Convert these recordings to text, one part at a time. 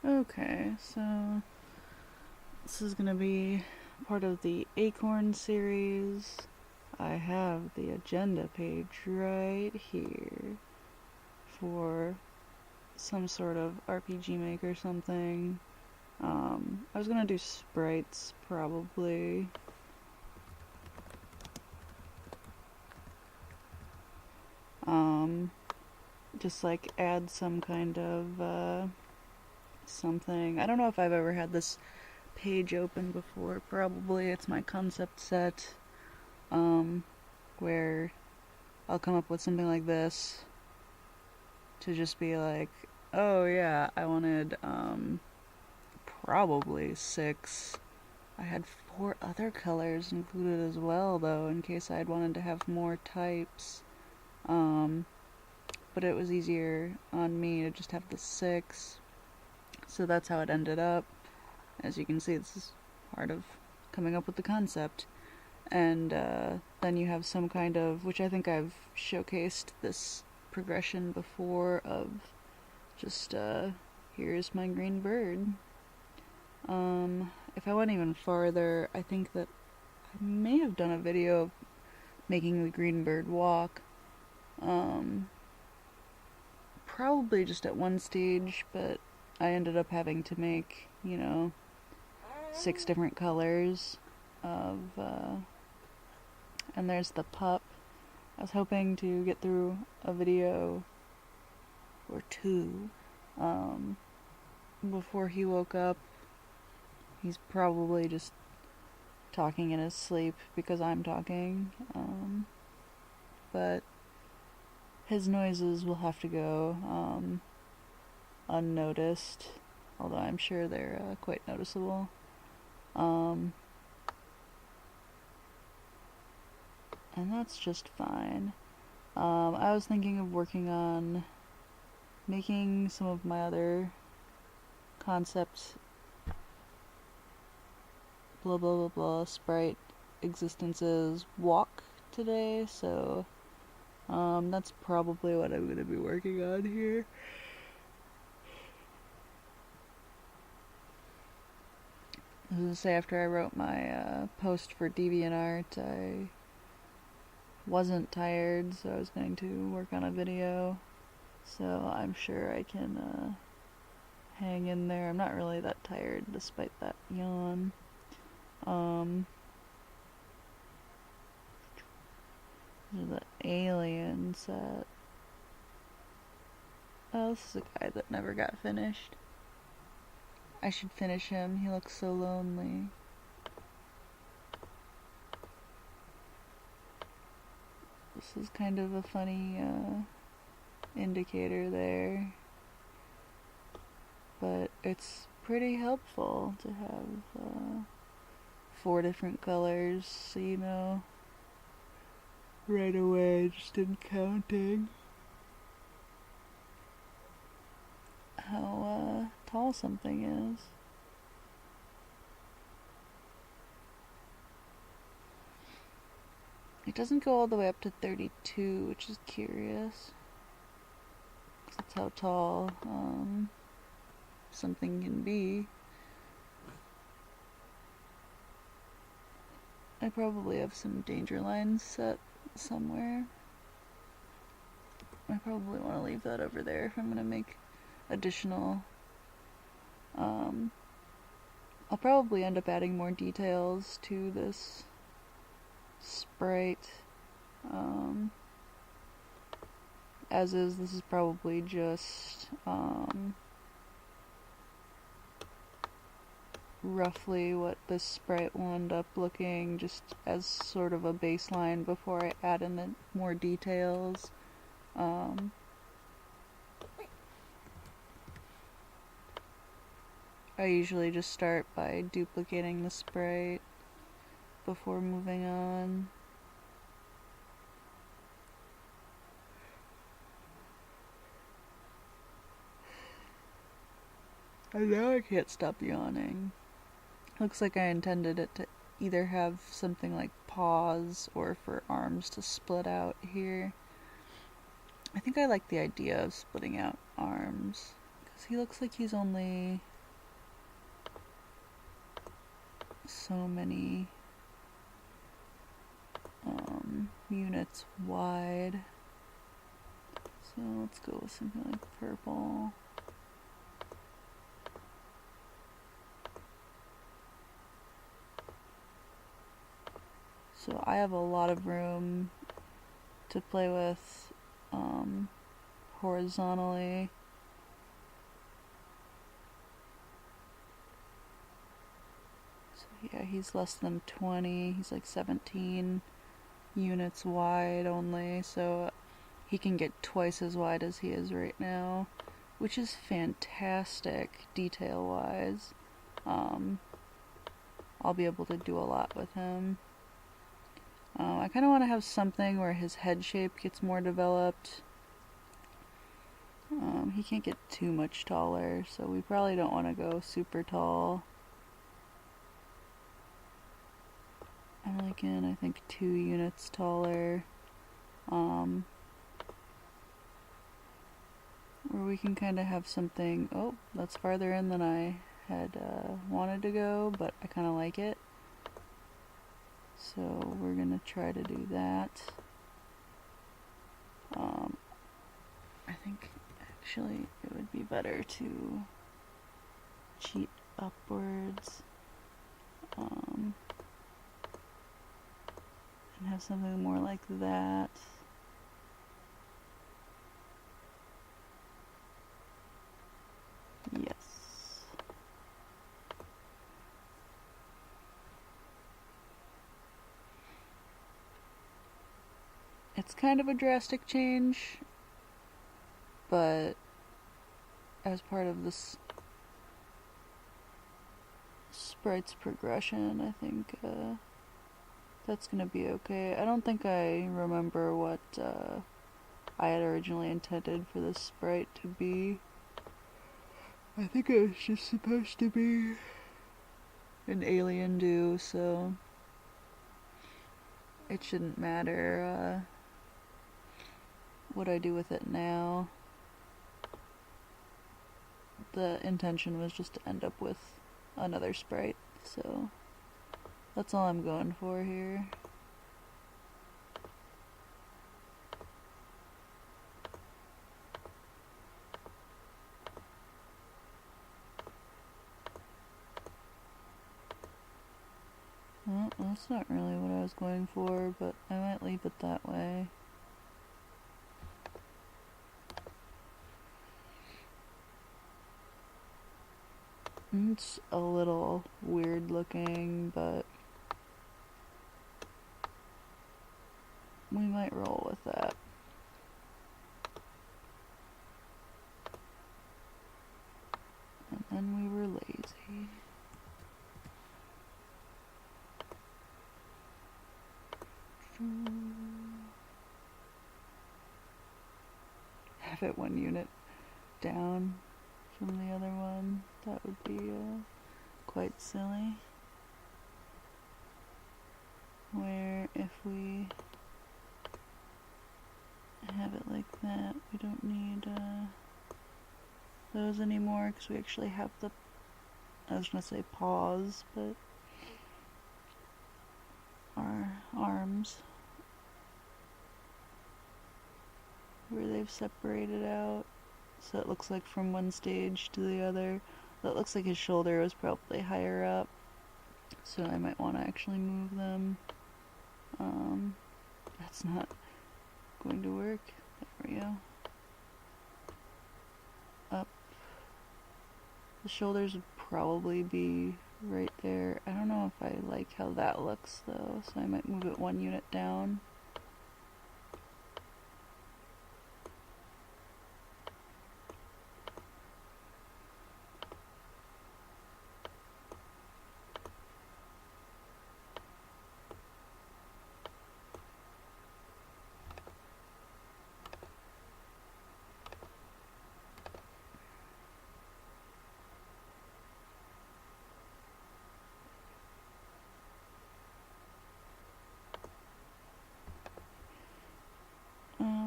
Okay, so this is gonna be part of the Acorn series. I have the agenda page right here for some sort of RPG Maker or something. I was gonna do sprites probably. Just like add some kind of something. I don't know if I've ever had this page open before. Probably it's my concept set, where I'll come up with something like this to just be like, oh yeah, I wanted probably 6. I had 4 other colors included as well, though, in case I'd wanted to have more types. But it was easier on me to just have the 6. So that's how it ended up. As you can see, this is part of coming up with the concept. And then you have some kind of, which I think I've showcased this progression before, of just, here's my green bird. If I went even farther, I think that I may have done a video of making the green bird walk. Probably just at one stage, but I ended up having to make, 6 different colors of, and there's the pup. I was hoping to get through a video or 2 before he woke up. He's probably just talking in his sleep because I'm talking, but his noises will have to go unnoticed, although I'm sure they're quite noticeable. And that's just fine. I was thinking of working on making some of my other concepts, blah blah blah blah, sprite existences walk today, so that's probably what I'm going to be working on here. I was going to say, after I wrote my post for DeviantArt, I wasn't tired, so I was going to work on a video. So I'm sure I can hang in there. I'm not really that tired despite that yawn. The alien set. Oh, this is a guy that never got finished. I should finish him. He looks so lonely. This is kind of a funny indicator there. But it's pretty helpful to have 4 different colors, so you know right away, just in counting, how tall something is. It doesn't go all the way up to 32, which is curious. That's how tall something can be. I probably have some danger lines set somewhere. I probably want to leave that over there if I'm going to make additional. I'll probably end up adding more details to this sprite. As is, this is probably just roughly what this sprite will end up looking, just as sort of a baseline before I add in the more details. I usually just start by duplicating the sprite before moving on. I know I can't stop yawning. Looks like I intended it to either have something like paws or for arms to split out here. I think I like the idea of splitting out arms, because he looks like he's only so many units wide. So let's go with something like purple. So I have a lot of room to play with horizontally. So yeah, he's less than 20. He's like 17 units wide only, so he can get twice as wide as he is right now, which is fantastic detail-wise. I'll be able to do a lot with him. I kind of want to have something where his head shape gets more developed. He can't get too much taller, so we probably don't want to go super tall. I'm liking, I think, 2 units taller. Where we can kind of have something. Oh, that's farther in than I had wanted to go, but I kind of like it. So we're gonna try to do that. I think actually it would be better to cheat upwards and have something more like that. Yes. It's kind of a drastic change, but as part of this sprite's progression, I think that's gonna be okay. I don't think I remember what I had originally intended for this sprite to be. I think it was just supposed to be an alien do, so it shouldn't matter what I do with it now. The intention was just to end up with another sprite, so that's all I'm going for here. Well, that's not really what I was going for, but I might leave it that way. It's a little weird looking, but we might roll with that. And then we were lazy. Have it 1 unit down from the other one. That would be quite silly. Where if we have it like that, we don't need those anymore because we actually have the, I was gonna say paws, but our arms where they've separated out, so it looks like from one stage to the other. That looks like his shoulder was probably higher up, so I might want to actually move them. That's not going to work. There we go. Up. The shoulders would probably be right there. I don't know if I like how that looks though, so I might move it 1 unit down.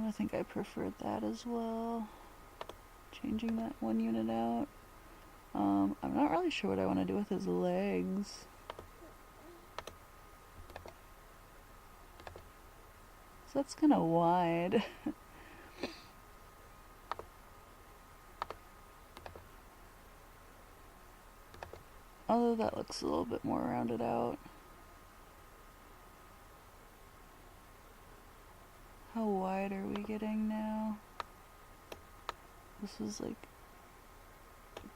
I think I preferred that as well. Changing that 1 unit out. I'm not really sure what I want to do with his legs. So that's kind of wide. Although that looks a little bit more rounded out. How wide are we getting now? This is like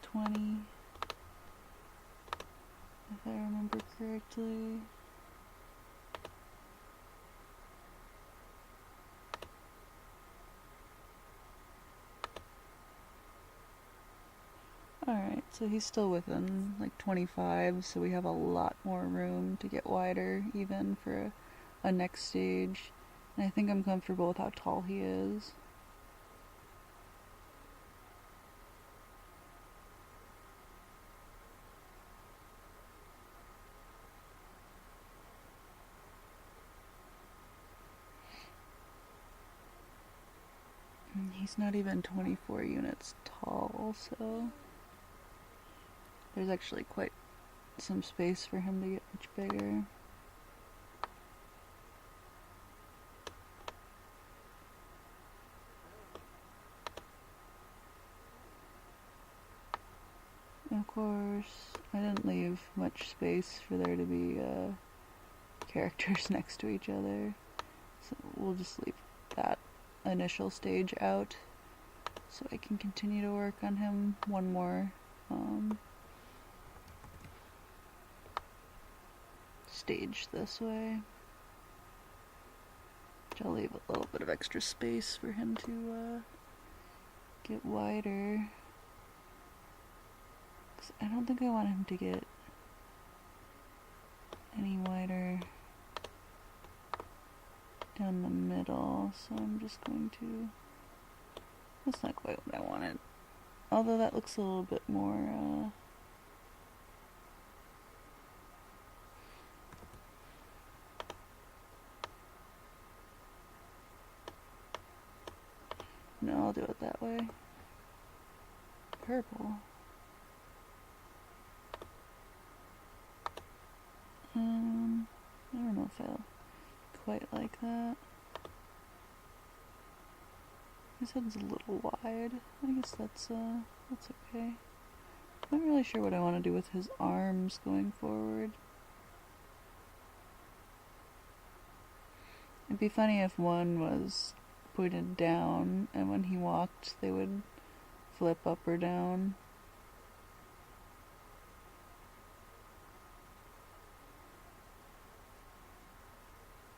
20, if I remember correctly. Alright, so he's still within like 25, so we have a lot more room to get wider even for a next stage. And I think I'm comfortable with how tall he is. He's not even 24 units tall, so there's actually quite some space for him to get much bigger. Of course, I didn't leave much space for there to be characters next to each other, so we'll just leave that initial stage out so I can continue to work on him one more stage this way. Which I'll leave a little bit of extra space for him to get wider. 'Cause I don't think I want him to get any wider down the middle, so I'm just going to... That's not quite what I wanted. Although that looks a little bit more, no, I'll do it that way. Purple. I don't know if I'll quite like that. His head's a little wide. I guess that's okay. I'm not really sure what I want to do with his arms going forward. It'd be funny if one was pointed down and when he walked they would flip up or down.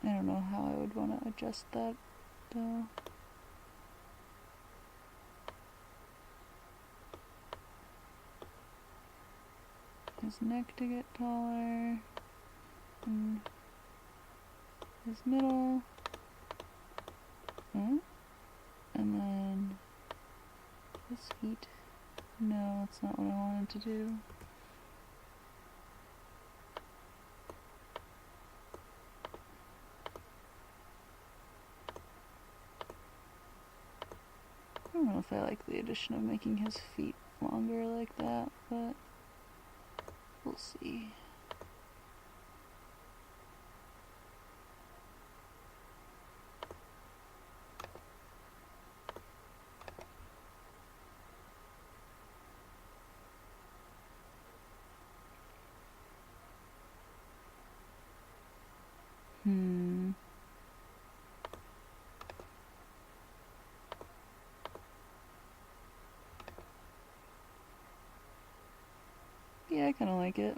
I don't know how I would want to adjust that though. His neck to get taller, and his middle, and then his feet. No, that's not what I wanted to do. I don't know if I like the addition of making his feet longer like that, but we'll see. Yeah, I kind of like it.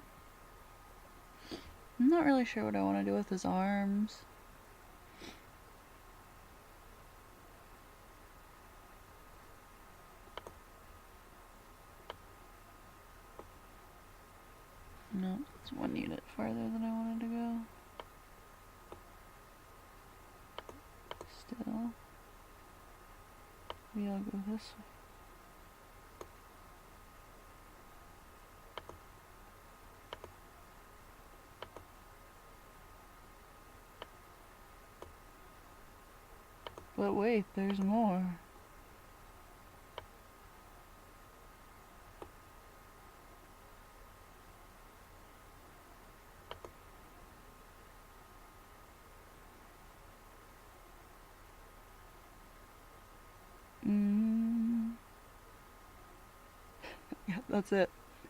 I'm not really sure what I want to do with his arms. No, it's one unit farther than I wanted to go. Still. Maybe I'll go this way. But wait, there's more. that's it.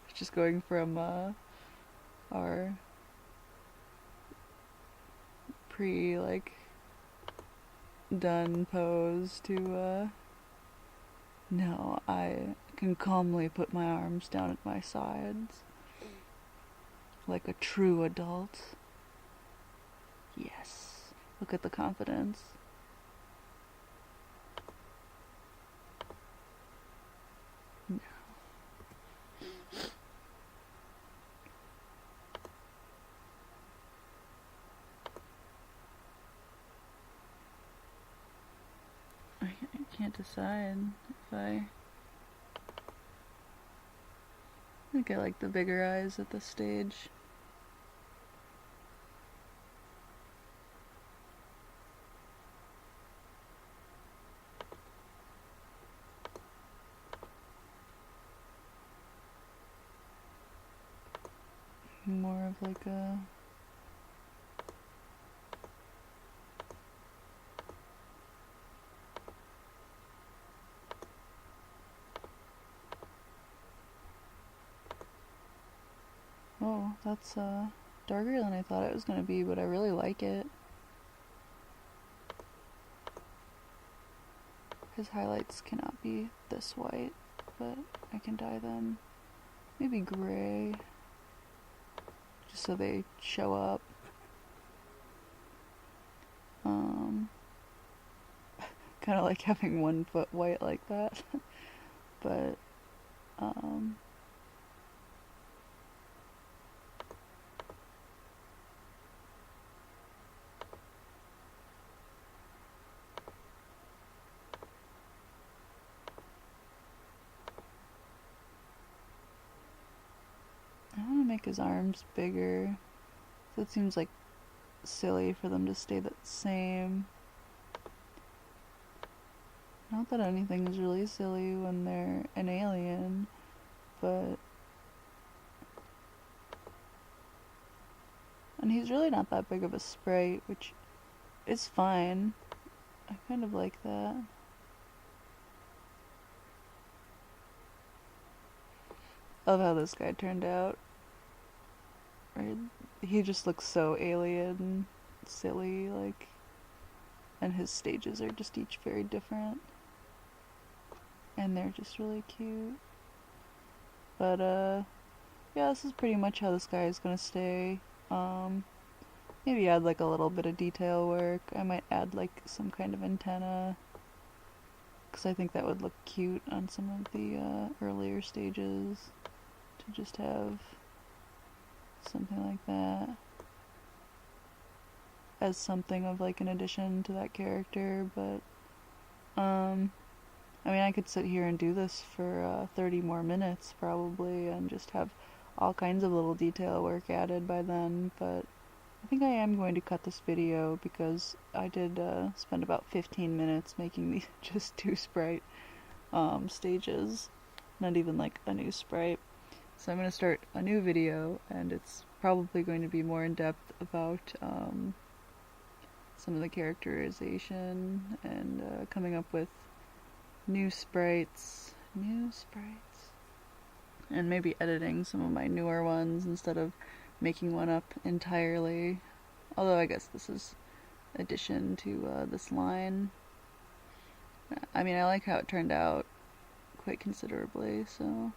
It's just going from our pre like done pose to no, I can calmly put my arms down at my sides like a true adult. Yes. Look at the confidence. No. I can't decide if I think I like the bigger eyes at this stage. More of like a oh, that's darker than I thought it was gonna be, but I really like it. His highlights cannot be this white, but I can dye them maybe gray, just so they show up. Kind of like having one foot white like that, but I want to make his arms bigger, so it seems like silly for them to stay the same. Not that anything is really silly when they're an alien, but... And he's really not that big of a sprite, which is fine. I kind of like that. Love how this guy turned out. Right? He just looks so alien, silly, like... And his stages are just each very different. And they're just really cute. But, yeah, this is pretty much how this guy is gonna stay. Maybe add like a little bit of detail work. I might add like some kind of antenna, because I think that would look cute on some of the earlier stages, to just have something like that as something of like an addition to that character. But I mean, I could sit here and do this for 30 more minutes probably and just have all kinds of little detail work added by then, but I think I am going to cut this video because I did spend about 15 minutes making these just 2 sprite stages, not even like a new sprite. So I'm going to start a new video, and it's probably going to be more in depth about some of the characterization and coming up with new sprites, and maybe editing some of my newer ones instead of making one up entirely. Although I guess this is addition to this line. I mean, I like how it turned out quite considerably, so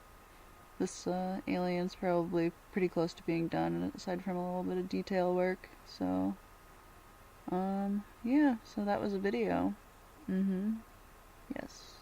this alien's probably pretty close to being done, aside from a little bit of detail work. So, yeah, so that was a video. Yes.